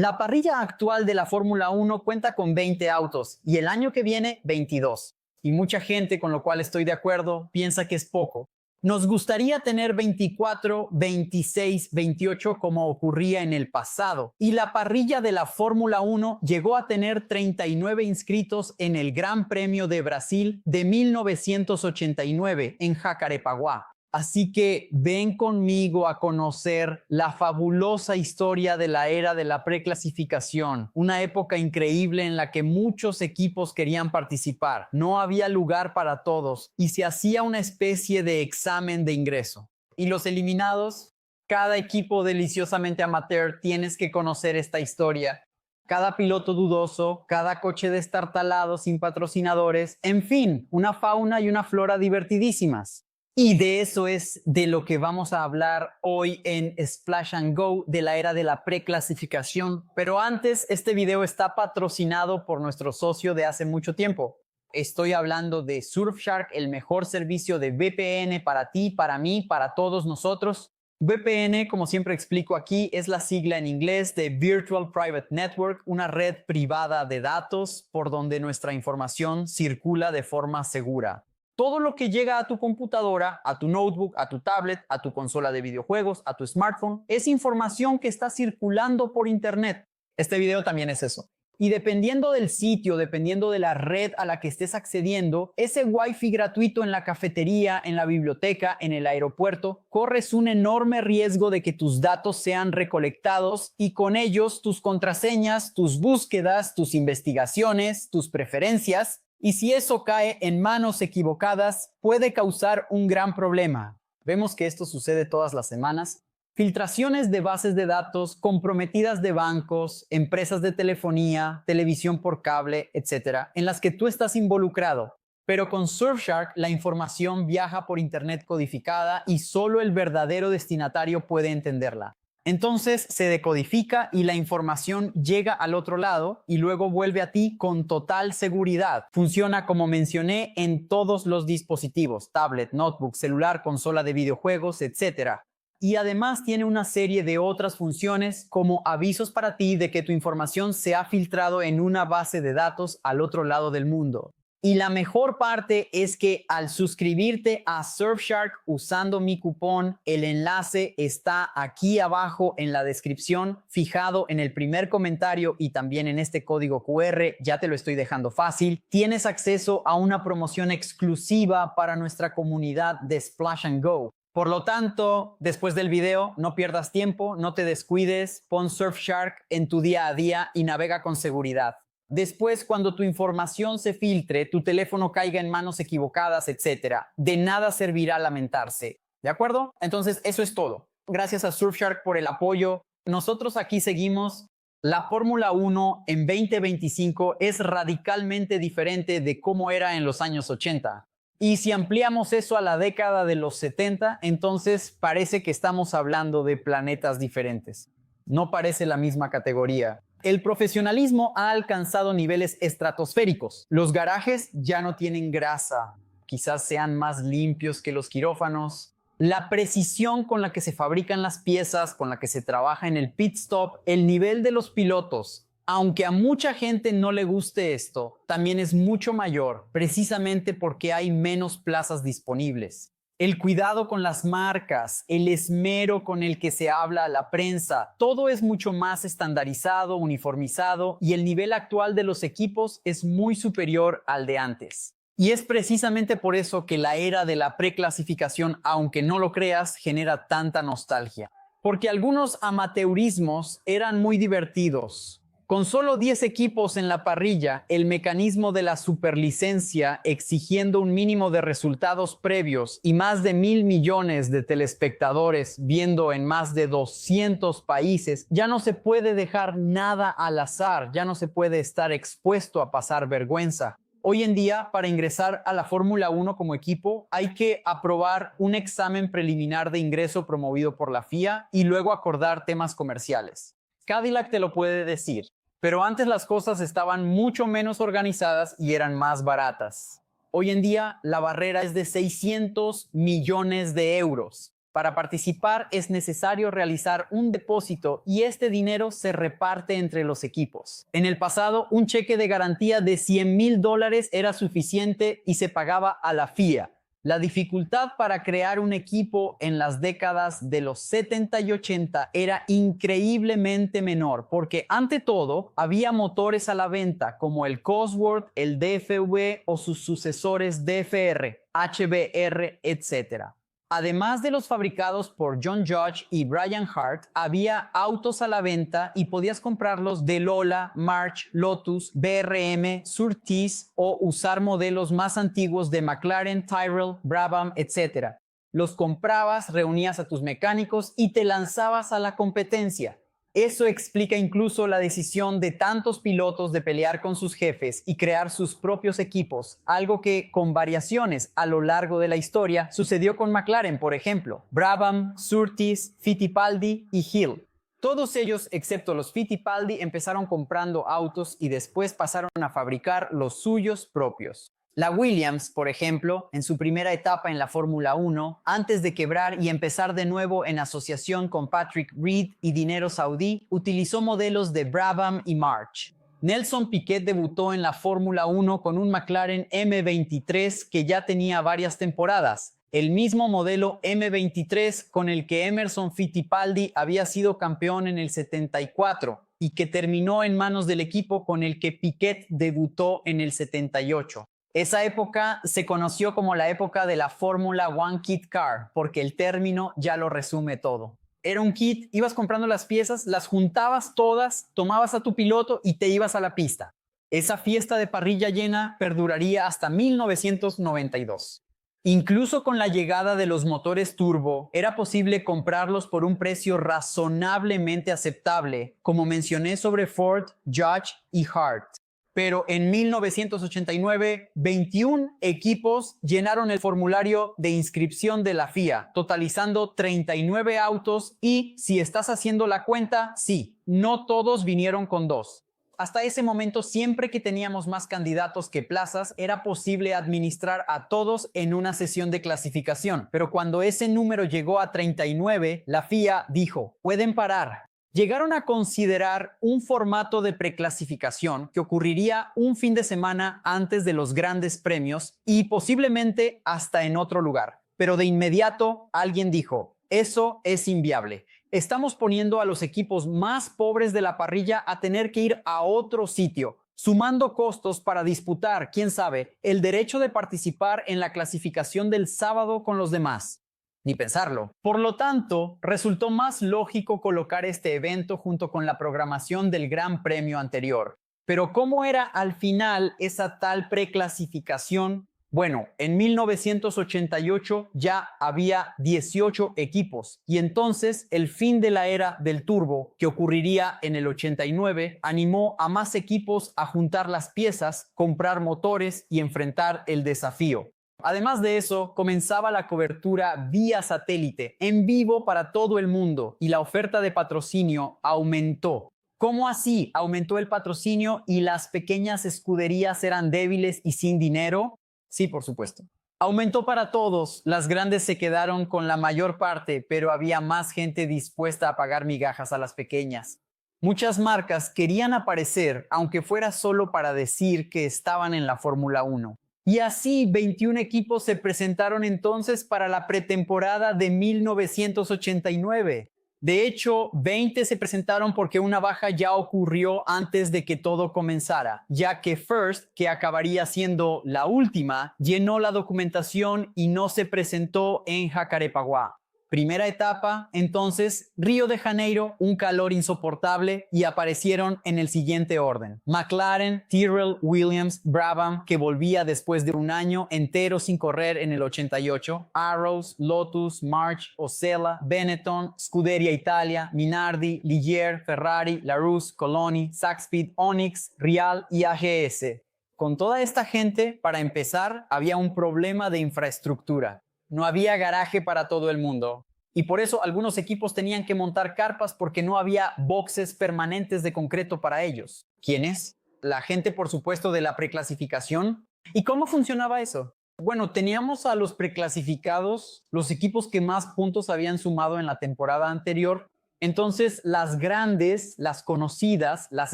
La parrilla actual de la Fórmula 1 cuenta con 20 autos y el año que viene 22. Y mucha gente, con lo cual estoy de acuerdo, piensa que es poco. Nos gustaría tener 24, 26, 28 como ocurría en el pasado. Y la parrilla de la Fórmula 1 llegó a tener 39 inscritos en el Gran Premio de Brasil de 1989 en Jacarepaguá. Así que ven conmigo a conocer la fabulosa historia de la era de la preclasificación, una época increíble en la que muchos equipos querían participar, no había lugar para todos y se hacía una especie de examen de ingreso. Y los eliminados, cada equipo deliciosamente amateur, tienes que conocer esta historia. Cada piloto dudoso, cada coche destartalado sin patrocinadores, en fin, una fauna y una flora divertidísimas. Y de eso es de lo que vamos a hablar hoy en Splash and Go, de la era de la preclasificación. Pero antes, este video está patrocinado por nuestro socio de hace mucho tiempo. Estoy hablando de Surfshark, el mejor servicio de VPN para ti, para mí, para todos nosotros. VPN, como siempre explico aquí, es la sigla en inglés de Virtual Private Network, una red privada de datos por donde nuestra información circula de forma segura. Todo lo que llega a tu computadora, a tu notebook, a tu tablet, a tu consola de videojuegos, a tu smartphone, es información que está circulando por internet. Este video también es eso. Y dependiendo del sitio, dependiendo de la red a la que estés accediendo, ese Wi-Fi gratuito en la cafetería, en la biblioteca, en el aeropuerto, corres un enorme riesgo de que tus datos sean recolectados y con ellos tus contraseñas, tus búsquedas, tus investigaciones, tus preferencias. Y si eso cae en manos equivocadas, puede causar un gran problema. Vemos que esto sucede todas las semanas. Filtraciones de bases de datos comprometidas de bancos, empresas de telefonía, televisión por cable, etc., en las que tú estás involucrado. Pero con Surfshark la información viaja por internet codificada y solo el verdadero destinatario puede entenderla. Entonces se decodifica y la información llega al otro lado y luego vuelve a ti con total seguridad. Funciona como mencioné en todos los dispositivos, tablet, notebook, celular, consola de videojuegos, etc. Y además tiene una serie de otras funciones como avisos para ti de que tu información se ha filtrado en una base de datos al otro lado del mundo. Y la mejor parte es que al suscribirte a Surfshark usando mi cupón, el enlace está aquí abajo en la descripción, fijado en el primer comentario y también en este código QR, ya te lo estoy dejando fácil. Tienes acceso a una promoción exclusiva para nuestra comunidad de Splash and Go. Por lo tanto, después del video, no pierdas tiempo, no te descuides, pon Surfshark en tu día a día y navega con seguridad. Después, cuando tu información se filtre, tu teléfono caiga en manos equivocadas, etc., de nada servirá lamentarse. ¿De acuerdo? Entonces, eso es todo. Gracias a Surfshark por el apoyo. Nosotros aquí seguimos. La Fórmula 1 en 2025 es radicalmente diferente de cómo era en los años 80. Y si ampliamos eso a la década de los 70, entonces parece que estamos hablando de planetas diferentes. No parece la misma categoría. El profesionalismo ha alcanzado niveles estratosféricos. Los garajes ya no tienen grasa, quizás sean más limpios que los quirófanos. La precisión con la que se fabrican las piezas, con la que se trabaja en el pit stop, el nivel de los pilotos, aunque a mucha gente no le guste esto, también es mucho mayor, precisamente porque hay menos plazas disponibles. El cuidado con las marcas, el esmero con el que se habla a la prensa, todo es mucho más estandarizado, uniformizado y el nivel actual de los equipos es muy superior al de antes. Y es precisamente por eso que la era de la preclasificación, aunque no lo creas, genera tanta nostalgia. Porque algunos amateurismos eran muy divertidos. Con solo 10 equipos en la parrilla, el mecanismo de la superlicencia exigiendo un mínimo de resultados previos y más de 1.000 millones de telespectadores viendo en más de 200 países, ya no se puede dejar nada al azar, ya no se puede estar expuesto a pasar vergüenza. Hoy en día, para ingresar a la Fórmula 1 como equipo, hay que aprobar un examen preliminar de ingreso promovido por la FIA y luego acordar temas comerciales. Cadillac te lo puede decir. Pero antes las cosas estaban mucho menos organizadas y eran más baratas. Hoy en día la barrera es de 600 millones de euros. Para participar es necesario realizar un depósito y este dinero se reparte entre los equipos. En el pasado, un cheque de garantía de $100,000 era suficiente y se pagaba a la FIA. La dificultad para crear un equipo en las décadas de los 70 y 80 era increíblemente menor, porque ante todo había motores a la venta como el Cosworth, el DFV o sus sucesores DFR, HBR, etc. Además de los fabricados por John Judge y Brian Hart, había autos a la venta y podías comprarlos de Lola, March, Lotus, BRM, Surtees o usar modelos más antiguos de McLaren, Tyrrell, Brabham, etc. Los comprabas, reunías a tus mecánicos y te lanzabas a la competencia. Eso explica incluso la decisión de tantos pilotos de pelear con sus jefes y crear sus propios equipos, algo que, con variaciones a lo largo de la historia, sucedió con McLaren, por ejemplo, Brabham, Surtees, Fittipaldi y Hill. Todos ellos, excepto los Fittipaldi, empezaron comprando autos y después pasaron a fabricar los suyos propios. La Williams, por ejemplo, en su primera etapa en la Fórmula 1, antes de quebrar y empezar de nuevo en asociación con Patrick Reed y dinero saudí, utilizó modelos de Brabham y March. Nelson Piquet debutó en la Fórmula 1 con un McLaren M23 que ya tenía varias temporadas, el mismo modelo M23 con el que Emerson Fittipaldi había sido campeón en el 74 y que terminó en manos del equipo con el que Piquet debutó en el 78. Esa época se conoció como la época de la Fórmula One Kit Car, porque el término ya lo resume todo. Era un kit, ibas comprando las piezas, las juntabas todas, tomabas a tu piloto y te ibas a la pista. Esa fiesta de parrilla llena perduraría hasta 1992. Incluso con la llegada de los motores turbo, era posible comprarlos por un precio razonablemente aceptable, como mencioné sobre Ford, Judge y Hart. Pero en 1989, 21 equipos llenaron el formulario de inscripción de la FIA, totalizando 39 autos y, si estás haciendo la cuenta, sí, no todos vinieron con dos. Hasta ese momento, siempre que teníamos más candidatos que plazas, era posible administrar a todos en una sesión de clasificación. Pero cuando ese número llegó a 39, la FIA dijo, pueden parar. Llegaron a considerar un formato de preclasificación que ocurriría un fin de semana antes de los grandes premios y posiblemente hasta en otro lugar. Pero de inmediato alguien dijo, eso es inviable. Estamos poniendo a los equipos más pobres de la parrilla a tener que ir a otro sitio, sumando costos para disputar, quién sabe, el derecho de participar en la clasificación del sábado con los demás. Ni pensarlo. Por lo tanto, resultó más lógico colocar este evento junto con la programación del Gran Premio anterior. Pero ¿cómo era al final esa tal preclasificación? Bueno, en 1988 ya había 18 equipos y entonces el fin de la era del turbo, que ocurriría en el 89, animó a más equipos a juntar las piezas, comprar motores y enfrentar el desafío. Además de eso, comenzaba la cobertura vía satélite, en vivo para todo el mundo, y la oferta de patrocinio aumentó. ¿Cómo así aumentó el patrocinio y las pequeñas escuderías eran débiles y sin dinero? Sí, por supuesto. Aumentó para todos, las grandes se quedaron con la mayor parte, pero había más gente dispuesta a pagar migajas a las pequeñas. Muchas marcas querían aparecer, aunque fuera solo para decir que estaban en la Fórmula 1. Y así 21 equipos se presentaron entonces para la pretemporada de 1989. De hecho, 20 se presentaron porque una baja ya ocurrió antes de que todo comenzara, ya que First, que acabaría siendo la última, llenó la documentación y no se presentó en Jacarepaguá. Primera etapa, entonces, Río de Janeiro, un calor insoportable, y aparecieron en el siguiente orden. McLaren, Tyrrell, Williams, Brabham, que volvía después de un año entero sin correr en el 88, Arrows, Lotus, March, Osella, Benetton, Scuderia Italia, Minardi, Ligier, Ferrari, Larousse, Coloni, Saxpeed, Onyx, Rial y AGS. Con toda esta gente, para empezar, había un problema de infraestructura. No había garaje para todo el mundo. Y por eso algunos equipos tenían que montar carpas porque no había boxes permanentes de concreto para ellos. ¿Quiénes? La gente, por supuesto, de la preclasificación. ¿Y cómo funcionaba eso? Bueno, teníamos a los preclasificados, los equipos que más puntos habían sumado en la temporada anterior. Entonces, las grandes, las conocidas, las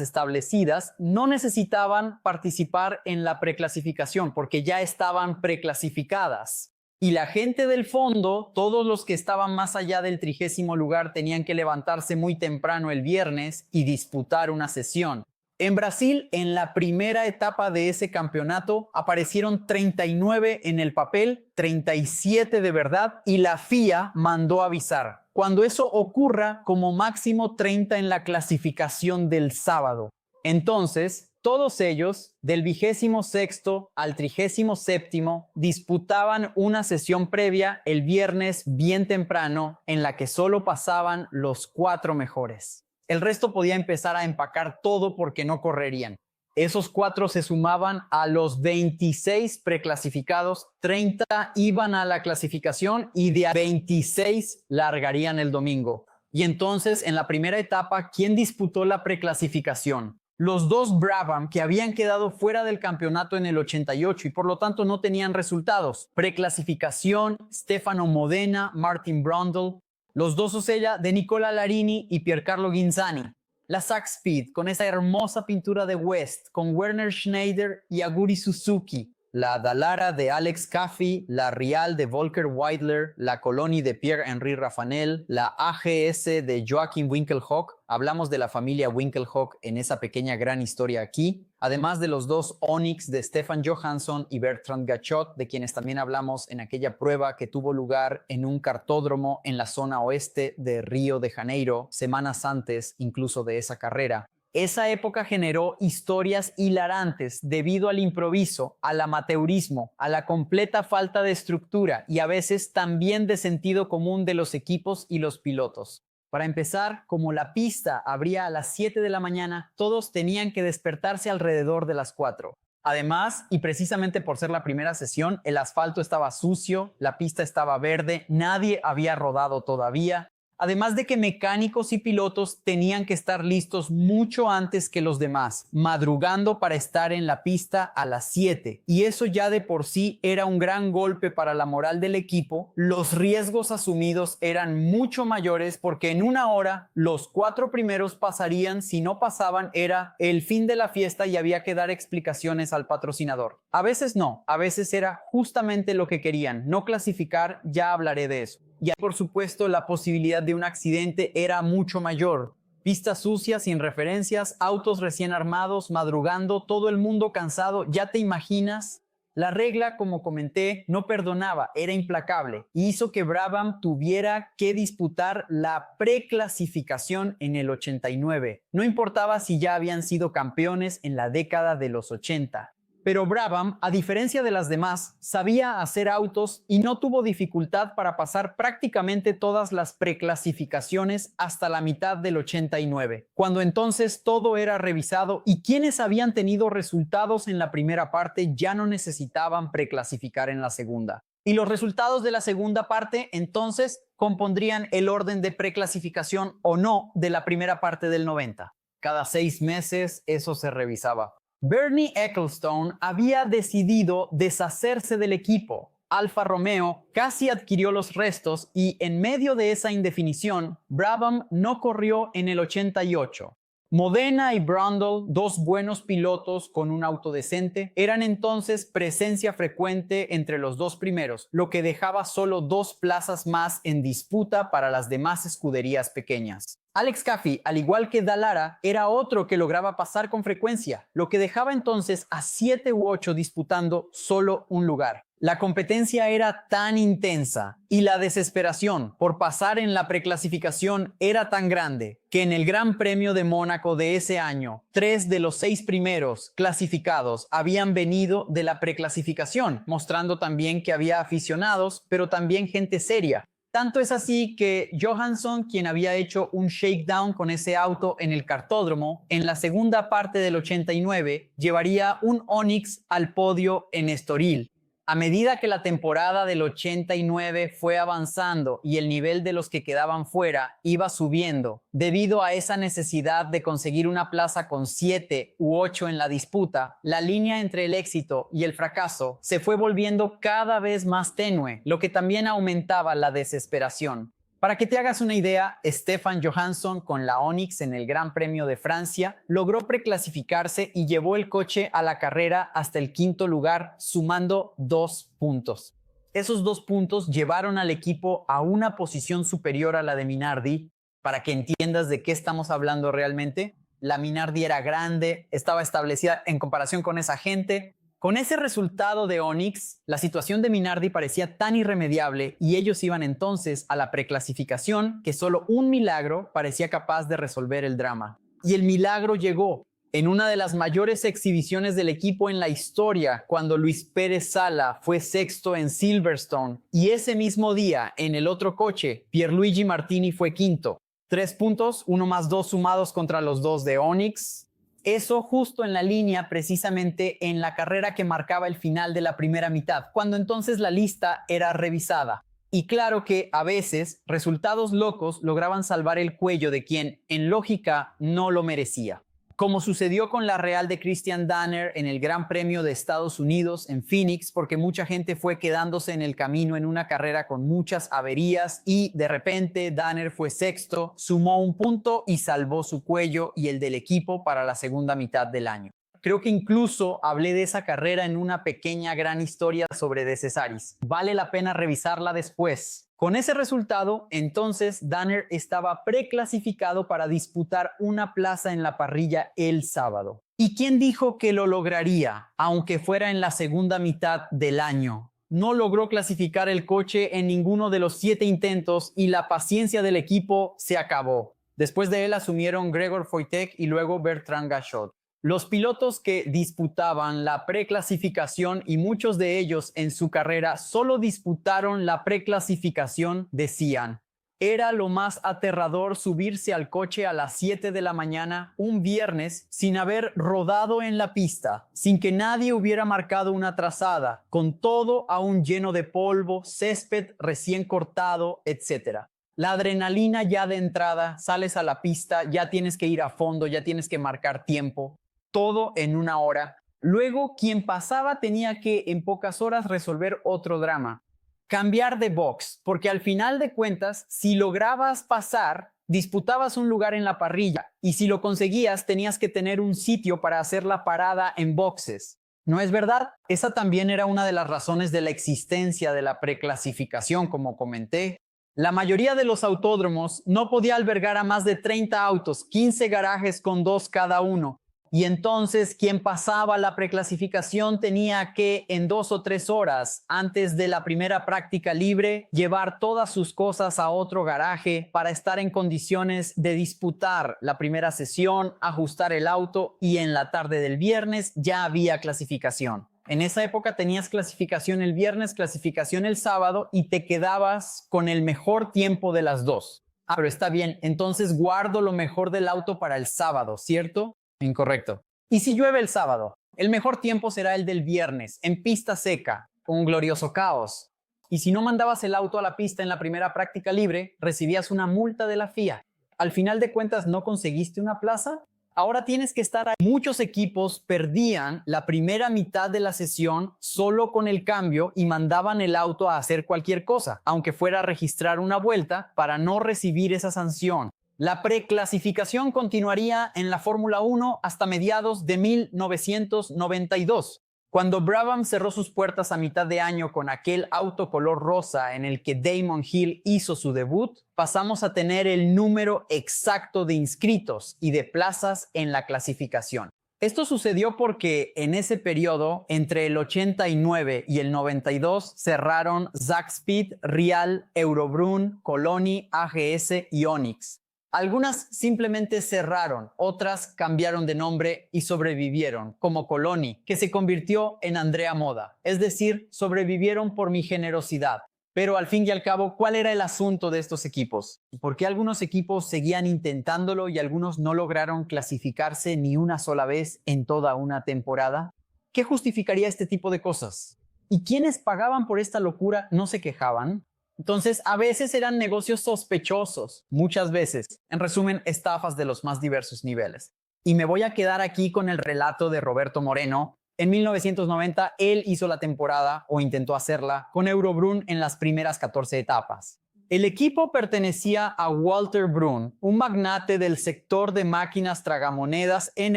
establecidas, no necesitaban participar en la preclasificación porque ya estaban preclasificadas. Y la gente del fondo, todos los que estaban más allá del 30º lugar, tenían que levantarse muy temprano el viernes y disputar una sesión. En Brasil, en la primera etapa de ese campeonato, aparecieron 39 en el papel, 37 de verdad, y la FIA mandó avisar. Cuando eso ocurra, como máximo 30 en la clasificación del sábado. Entonces, todos ellos, del 26º al 37º, disputaban una sesión previa el viernes bien temprano en la que solo pasaban los 4 mejores. El resto podía empezar a empacar todo porque no correrían. Esos 4 se sumaban a los 26 preclasificados, 30 iban a la clasificación y de a 26 largarían el domingo. Y entonces, en la primera etapa, ¿quién disputó la preclasificación? Los 2 Brabham, que habían quedado fuera del campeonato en el 88 y por lo tanto no tenían resultados. Preclasificación, Stefano Modena, Martin Brundle. Los 2 Osella de Nicola Larini y Piercarlo Ghinzani. La Sax Speed con esa hermosa pintura de West con Werner Schneider y Aguri Suzuki. La Dallara de Alex Caffey, la Rial de Volker Weidler, la Coloni de Pierre-Henri Raffanel, la AGS de Joachim Winkelhock. Hablamos de la familia Winkelhock en esa pequeña gran historia aquí. Además de los 2 Onyx de Stefan Johansson y Bertrand Gachot, de quienes también hablamos en aquella prueba que tuvo lugar en un cartódromo en la zona oeste de Río de Janeiro, semanas antes incluso de esa carrera. Esa época generó historias hilarantes debido al improviso, al amateurismo, a la completa falta de estructura y a veces también de sentido común de los equipos y los pilotos. Para empezar, como la pista abría a las 7 de la mañana, todos tenían que despertarse alrededor de las 4. Además, y precisamente por ser la primera sesión, el asfalto estaba sucio, la pista estaba verde, nadie había rodado todavía. Además de que mecánicos y pilotos tenían que estar listos mucho antes que los demás, madrugando para estar en la pista a las 7. Y eso ya de por sí era un gran golpe para la moral del equipo. Los riesgos asumidos eran mucho mayores porque en una hora los 4 primeros pasarían. Si no pasaban era el fin de la fiesta y había que dar explicaciones al patrocinador. A veces no, a veces era justamente lo que querían, no clasificar, ya hablaré de eso. Y por supuesto la posibilidad de un accidente era mucho mayor. Pistas sucias, sin referencias, autos recién armados, madrugando, todo el mundo cansado, ¿ya te imaginas? La regla, como comenté, no perdonaba, era implacable y hizo que Brabham tuviera que disputar la preclasificación en el 89. No importaba si ya habían sido campeones en la década de los 80. Pero Brabham, a diferencia de las demás, sabía hacer autos y no tuvo dificultad para pasar prácticamente todas las preclasificaciones hasta la mitad del 89, cuando entonces todo era revisado y quienes habían tenido resultados en la primera parte ya no necesitaban preclasificar en la segunda. Y los resultados de la segunda parte entonces compondrían el orden de preclasificación o no de la primera parte del 90. Cada 6 meses eso se revisaba. Bernie Ecclestone había decidido deshacerse del equipo. Alfa Romeo casi adquirió los restos y en medio de esa indefinición, Brabham no corrió en el 88. Modena y Brundle, 2 buenos pilotos con un auto decente, eran entonces presencia frecuente entre los 2 primeros, lo que dejaba solo 2 plazas más en disputa para las demás escuderías pequeñas. Alex Caffey, al igual que Dallara, era otro que lograba pasar con frecuencia, lo que dejaba entonces a 7 u 8 disputando solo un lugar. La competencia era tan intensa y la desesperación por pasar en la preclasificación era tan grande que en el Gran Premio de Mónaco de ese año, 3 de los 6 primeros clasificados habían venido de la preclasificación, mostrando también que había aficionados, pero también gente seria. Tanto es así que Johansson, quien había hecho un shakedown con ese auto en el cartódromo, en la segunda parte del 89 llevaría un Onyx al podio en Estoril. A medida que la temporada del 89 fue avanzando y el nivel de los que quedaban fuera iba subiendo, debido a esa necesidad de conseguir una plaza con 7 u 8 en la disputa, la línea entre el éxito y el fracaso se fue volviendo cada vez más tenue, lo que también aumentaba la desesperación. Para que te hagas una idea, Stefan Johansson con la Onyx en el Gran Premio de Francia logró preclasificarse y llevó el coche a la carrera hasta el quinto lugar, sumando 2 puntos. Esos 2 puntos llevaron al equipo a una posición superior a la de Minardi. Para que entiendas de qué estamos hablando realmente, la Minardi era grande, estaba establecida en comparación con esa gente. Con ese resultado de Onyx, la situación de Minardi parecía tan irremediable y ellos iban entonces a la preclasificación que solo un milagro parecía capaz de resolver el drama. Y el milagro llegó en una de las mayores exhibiciones del equipo en la historia, cuando Luis Pérez Sala fue sexto en Silverstone y ese mismo día en el otro coche, Pierluigi Martini fue quinto. 3 puntos, 1 más 2 sumados contra los 2 de Onyx. Eso justo en la línea, precisamente en la carrera que marcaba el final de la primera mitad, cuando entonces la lista era revisada. Y claro que a veces resultados locos lograban salvar el cuello de quien, en lógica, no lo merecía. Como sucedió con la Real de Christian Danner en el Gran Premio de Estados Unidos en Phoenix, porque mucha gente fue quedándose en el camino en una carrera con muchas averías y de repente Danner fue sexto, sumó 1 punto y salvó su cuello y el del equipo para la segunda mitad del año. Creo que incluso hablé de esa carrera en una pequeña gran historia sobre De Cesaris. Vale la pena revisarla después. Con ese resultado, entonces Danner estaba preclasificado para disputar una plaza en la parrilla el sábado. ¿Y quién dijo que lo lograría, aunque fuera en la segunda mitad del año? No logró clasificar el coche en ninguno de los 7 intentos y la paciencia del equipo se acabó. Después de él asumieron Gregor Foytek y luego Bertrand Gachot. Los pilotos que disputaban la preclasificación y muchos de ellos en su carrera solo disputaron la preclasificación, decían. Era lo más aterrador subirse al coche a las 7 de la mañana un viernes sin haber rodado en la pista, sin que nadie hubiera marcado una trazada, con todo aún lleno de polvo, césped recién cortado, etc. La adrenalina ya de entrada, sales a la pista, ya tienes que ir a fondo, ya tienes que marcar tiempo. Todo en 1 hora. Luego, quien pasaba tenía que, en pocas horas, resolver otro drama. Cambiar de box, porque al final de cuentas, si lograbas pasar, disputabas un lugar en la parrilla, y si lo conseguías, tenías que tener un sitio para hacer la parada en boxes. ¿No es verdad? Esa también era una de las razones de la existencia de la preclasificación, como comenté. La mayoría de los autódromos no podía albergar a más de 30 autos, 15 garajes con 2 cada uno. Y entonces quien pasaba la preclasificación tenía que en 2 o 3 horas antes de la primera práctica libre llevar todas sus cosas a otro garaje para estar en condiciones de disputar la primera sesión, ajustar el auto y en la tarde del viernes ya había clasificación. En esa época tenías clasificación el viernes, clasificación el sábado y te quedabas con el mejor tiempo de las dos. Ah, pero está bien, entonces guardo lo mejor del auto para el sábado, ¿cierto? Incorrecto. ¿Y si llueve el sábado? El mejor tiempo será el del viernes, en pista seca, con un glorioso caos. Y si no mandabas el auto a la pista en la primera práctica libre, recibías una multa de la FIA. Al final de cuentas, ¿no conseguiste una plaza? Ahora tienes que estar ahí. Muchos equipos perdían la primera mitad de la sesión solo con el cambio y mandaban el auto a hacer cualquier cosa, aunque fuera a registrar una vuelta para no recibir esa sanción. La preclasificación continuaría en la Fórmula 1 hasta mediados de 1992, cuando Brabham cerró sus puertas a mitad de año con aquel auto color rosa en el que Damon Hill hizo su debut. Pasamos a tener el número exacto de inscritos y de plazas en la clasificación. Esto sucedió porque en ese periodo, entre el 89 y el 92, cerraron Zakspeed, Rial, Eurobrun, Coloni, AGS y Onyx. Algunas simplemente cerraron, otras cambiaron de nombre y sobrevivieron, como Coloni, que se convirtió en Andrea Moda. Es decir, sobrevivieron por mi generosidad. Pero al fin y al cabo, ¿cuál era el asunto de estos equipos? ¿Por qué algunos equipos seguían intentándolo y algunos no lograron clasificarse ni una sola vez en toda una temporada? ¿Qué justificaría este tipo de cosas? Y quienes pagaban por esta locura no se quejaban. Entonces, a veces eran negocios sospechosos, muchas veces. En resumen, estafas de los más diversos niveles. Y me voy a quedar aquí con el relato de Roberto Moreno. En 1990, él hizo la temporada, o intentó hacerla, con Eurobrunn en las primeras 14 etapas. El equipo pertenecía a Walter Brunn, un magnate del sector de máquinas tragamonedas en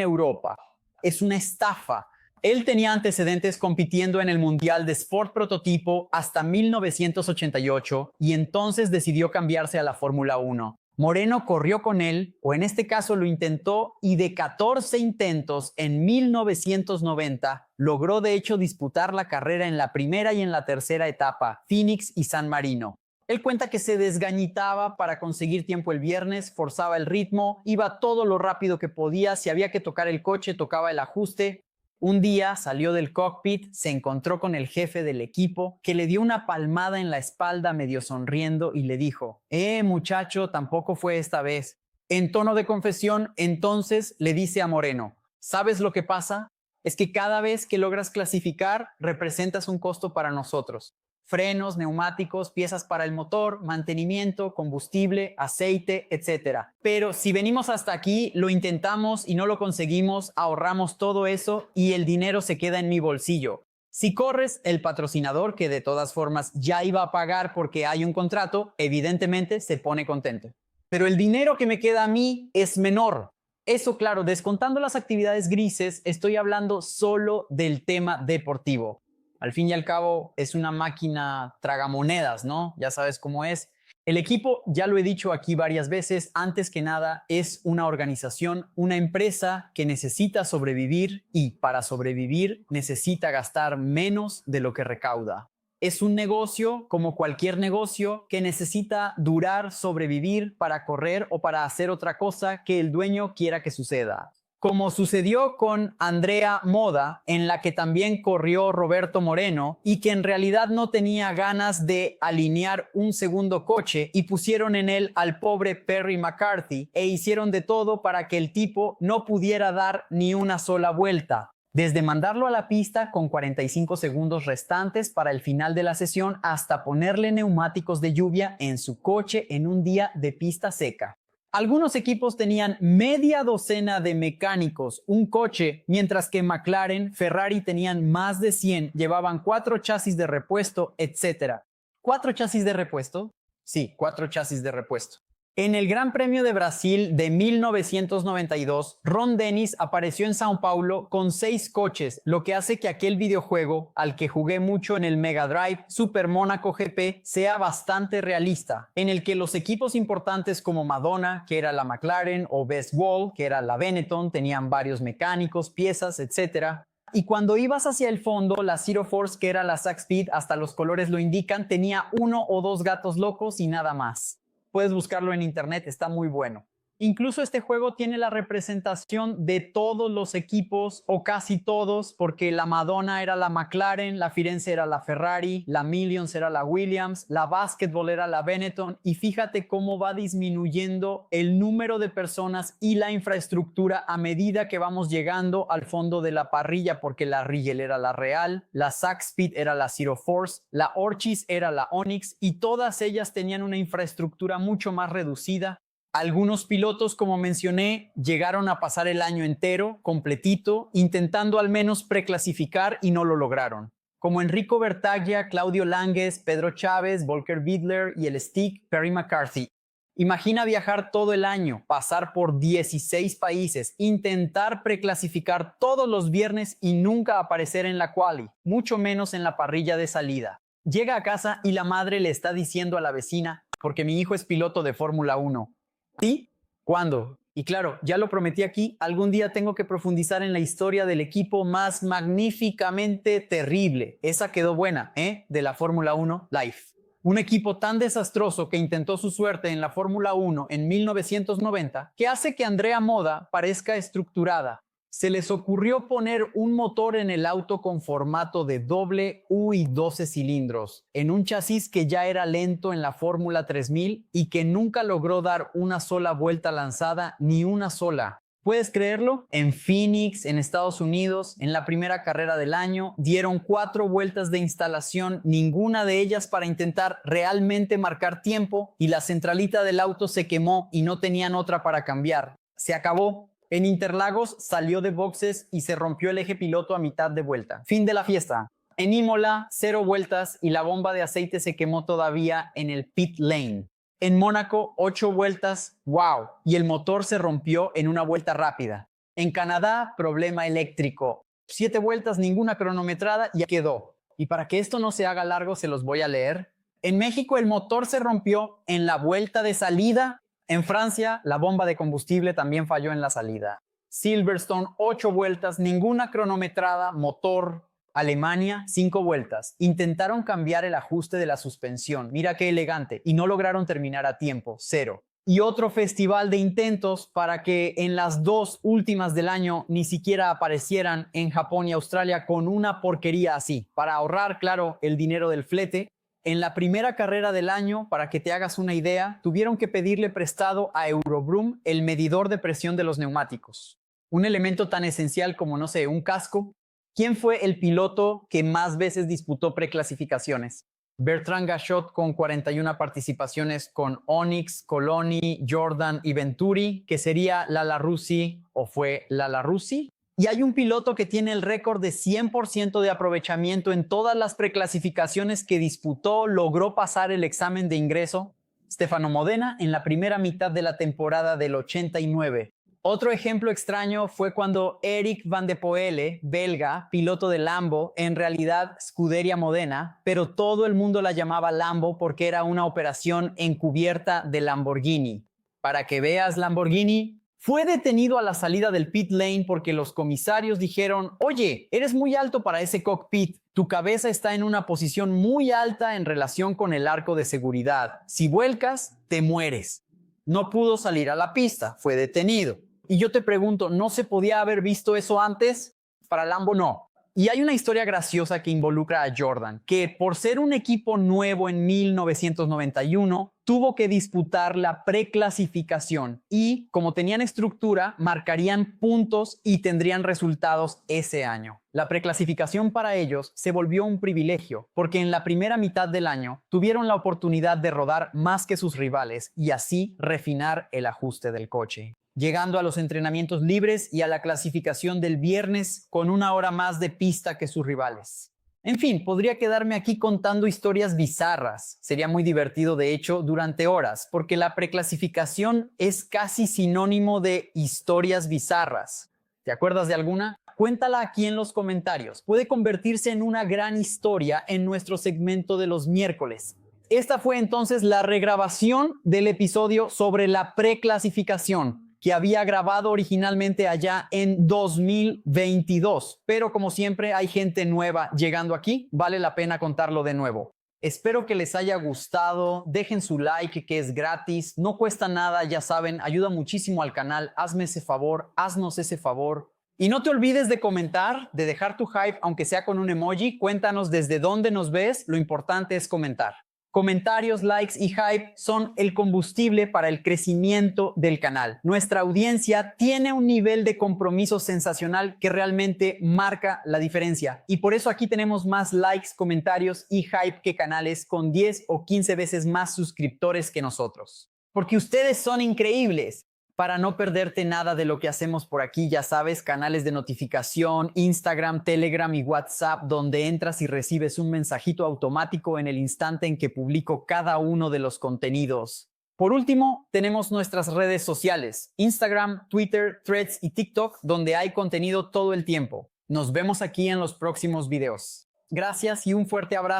Europa. Es una estafa. Él tenía antecedentes compitiendo en el Mundial de Sport Prototipo hasta 1988 y entonces decidió cambiarse a la Fórmula 1. Moreno corrió con él, o en este caso lo intentó, y de 14 intentos en 1990 logró de hecho disputar la carrera en la primera y en la tercera etapa, Phoenix y San Marino. Él cuenta que se desgañitaba para conseguir tiempo el viernes, forzaba el ritmo, iba todo lo rápido que podía, si había que tocar el coche, tocaba el ajuste. Un día salió del cockpit, se encontró con el jefe del equipo, que le dio una palmada en la espalda medio sonriendo y le dijo: muchacho, tampoco fue esta vez. En tono de confesión, entonces le dice a Moreno: ¿sabes lo que pasa? Es que cada vez que logras clasificar, representas un costo para nosotros. Frenos, neumáticos, piezas para el motor, mantenimiento, combustible, aceite, etc. Pero si venimos hasta aquí, lo intentamos y no lo conseguimos, ahorramos todo eso y el dinero se queda en mi bolsillo. Si corres, el patrocinador, que de todas formas ya iba a pagar porque hay un contrato, evidentemente se pone contento. Pero el dinero que me queda a mí es menor. Eso, claro, descontando las actividades grises, estoy hablando solo del tema deportivo. Al fin y al cabo, es una máquina tragamonedas, ¿no? Ya sabes cómo es. El equipo, ya lo he dicho aquí varias veces, antes que nada es una organización, una empresa que necesita sobrevivir y para sobrevivir necesita gastar menos de lo que recauda. Es un negocio, como cualquier negocio, que necesita durar, sobrevivir para correr o para hacer otra cosa que el dueño quiera que suceda. Como sucedió con Andrea Moda, en la que también corrió Roberto Moreno y que en realidad no tenía ganas de alinear un segundo coche y pusieron en él al pobre Perry McCarthy e hicieron de todo para que el tipo no pudiera dar ni una sola vuelta. Desde mandarlo a la pista con 45 segundos restantes para el final de la sesión hasta ponerle neumáticos de lluvia en su coche en un día de pista seca. Algunos equipos tenían media docena de mecánicos, un coche, mientras que McLaren, Ferrari tenían más de 100, llevaban 4 chasis de repuesto, etc. ¿4 chasis de repuesto? Sí, 4 chasis de repuesto. En el Gran Premio de Brasil de 1992, Ron Dennis apareció en São Paulo con 6 coches, lo que hace que aquel videojuego, al que jugué mucho en el Mega Drive, Super Mónaco GP, sea bastante realista, en el que los equipos importantes como Madonna, que era la McLaren, o Best Wall, que era la Benetton, tenían varios mecánicos, piezas, etc. Y cuando ibas hacia el fondo, la Zero Force, que era la Zack Speed, hasta los colores lo indican, tenía 1 o 2 gatos locos y nada más. Puedes buscarlo en internet, está muy bueno. Incluso este juego tiene la representación de todos los equipos, o casi todos, porque la Madonna era la McLaren, la Firenze era la Ferrari, la Millions era la Williams, la Basketball era la Benetton, y fíjate cómo va disminuyendo el número de personas y la infraestructura a medida que vamos llegando al fondo de la parrilla, porque la Rigel era la Real, la Zack Speed era la Zero Force, la Orchis era la Onyx, y todas ellas tenían una infraestructura mucho más reducida. Algunos pilotos, como mencioné, llegaron a pasar el año entero, completito, intentando al menos preclasificar y no lo lograron. Como Enrico Bertaglia, Claudio Langes, Pedro Chávez, Volker Wieldner y el Stick Perry McCarthy. Imagina viajar todo el año, pasar por 16 países, intentar preclasificar todos los viernes y nunca aparecer en la quali, mucho menos en la parrilla de salida. Llega a casa y la madre le está diciendo a la vecina: porque mi hijo es piloto de Fórmula 1. ¿Sí? ¿Cuándo? Y claro, ya lo prometí aquí, algún día tengo que profundizar en la historia del equipo más magníficamente terrible. Esa quedó buena, de la Fórmula 1 Live. Un equipo tan desastroso que intentó su suerte en la Fórmula 1 en 1990 que hace que Andrea Moda parezca estructurada. Se les ocurrió poner un motor en el auto con formato de doble U y 12 cilindros, en un chasis que ya era lento en la Fórmula 3000 y que nunca logró dar una sola vuelta lanzada, ni una sola. ¿Puedes creerlo? En Phoenix, en Estados Unidos, en la primera carrera del año, dieron 4 vueltas de instalación, ninguna de ellas para intentar realmente marcar tiempo, y la centralita del auto se quemó y no tenían otra para cambiar. Se acabó. En Interlagos salió de boxes y se rompió el eje piloto a mitad de vuelta. Fin de la fiesta. En Imola, 0 vueltas y la bomba de aceite se quemó todavía en el pit lane. En Mónaco, 8 vueltas, wow, y el motor se rompió en una vuelta rápida. En Canadá, problema eléctrico. 7 vueltas, ninguna cronometrada y ya quedó. Y para que esto no se haga largo, se los voy a leer. En México, el motor se rompió en la vuelta de salida. En Francia, la bomba de combustible también falló en la salida. Silverstone, 8 vueltas, ninguna cronometrada, motor. Alemania, 5 vueltas. Intentaron cambiar el ajuste de la suspensión. Mira qué elegante. Y no lograron terminar a tiempo. 0. Y otro festival de intentos para que en las 2 últimas del año ni siquiera aparecieran en Japón y Australia con una porquería así. Para ahorrar, claro, el dinero del flete. En la primera carrera del año, para que te hagas una idea, tuvieron que pedirle prestado a Eurobroom el medidor de presión de los neumáticos. Un elemento tan esencial como, no sé, un casco. ¿Quién fue el piloto que más veces disputó preclasificaciones? Bertrand Gachot con 41 participaciones con Onyx, Coloni, Jordan y Venturi, que sería Lala Rossi o fue Lala Rossi. Y hay un piloto que tiene el récord de 100% de aprovechamiento en todas las preclasificaciones que disputó, logró pasar el examen de ingreso. Stefano Modena en la primera mitad de la temporada del 89. Otro ejemplo extraño fue cuando Eric Van de Poele, belga, piloto de Lambo, en realidad Scuderia Modena, pero todo el mundo la llamaba Lambo porque era una operación encubierta de Lamborghini. Para que veas, Lamborghini fue detenido a la salida del pit lane porque los comisarios dijeron: oye, eres muy alto para ese cockpit, tu cabeza está en una posición muy alta en relación con el arco de seguridad, si vuelcas, te mueres. No pudo salir a la pista, fue detenido. Y yo te pregunto, ¿no se podía haber visto eso antes? Para Lambo no. Y hay una historia graciosa que involucra a Jordan, que por ser un equipo nuevo en 1991, tuvo que disputar la preclasificación y, como tenían estructura, marcarían puntos y tendrían resultados ese año. La preclasificación para ellos se volvió un privilegio, porque en la primera mitad del año tuvieron la oportunidad de rodar más que sus rivales y así refinar el ajuste del coche, llegando a los entrenamientos libres y a la clasificación del viernes con 1 hora más de pista que sus rivales. En fin, podría quedarme aquí contando historias bizarras. Sería muy divertido, de hecho, durante horas, porque la preclasificación es casi sinónimo de historias bizarras. ¿Te acuerdas de alguna? Cuéntala aquí en los comentarios. Puede convertirse en una gran historia en nuestro segmento de los miércoles. Esta fue entonces la regrabación del episodio sobre la preclasificación, que había grabado originalmente allá en 2022. Pero como siempre hay gente nueva llegando aquí, vale la pena contarlo de nuevo. Espero que les haya gustado, dejen su like que es gratis, no cuesta nada, ya saben, ayuda muchísimo al canal, hazme ese favor, haznos ese favor. Y no te olvides de comentar, de dejar tu hype aunque sea con un emoji, cuéntanos desde dónde nos ves, lo importante es comentar. Comentarios, likes y hype son el combustible para el crecimiento del canal. Nuestra audiencia tiene un nivel de compromiso sensacional que realmente marca la diferencia. Y por eso aquí tenemos más likes, comentarios y hype que canales con 10 o 15 veces más suscriptores que nosotros. Porque ustedes son increíbles. Para no perderte nada de lo que hacemos por aquí, ya sabes, canales de notificación, Instagram, Telegram y WhatsApp, donde entras y recibes un mensajito automático en el instante en que publico cada uno de los contenidos. Por último, tenemos nuestras redes sociales, Instagram, Twitter, Threads y TikTok, donde hay contenido todo el tiempo. Nos vemos aquí en los próximos videos. Gracias y un fuerte abrazo.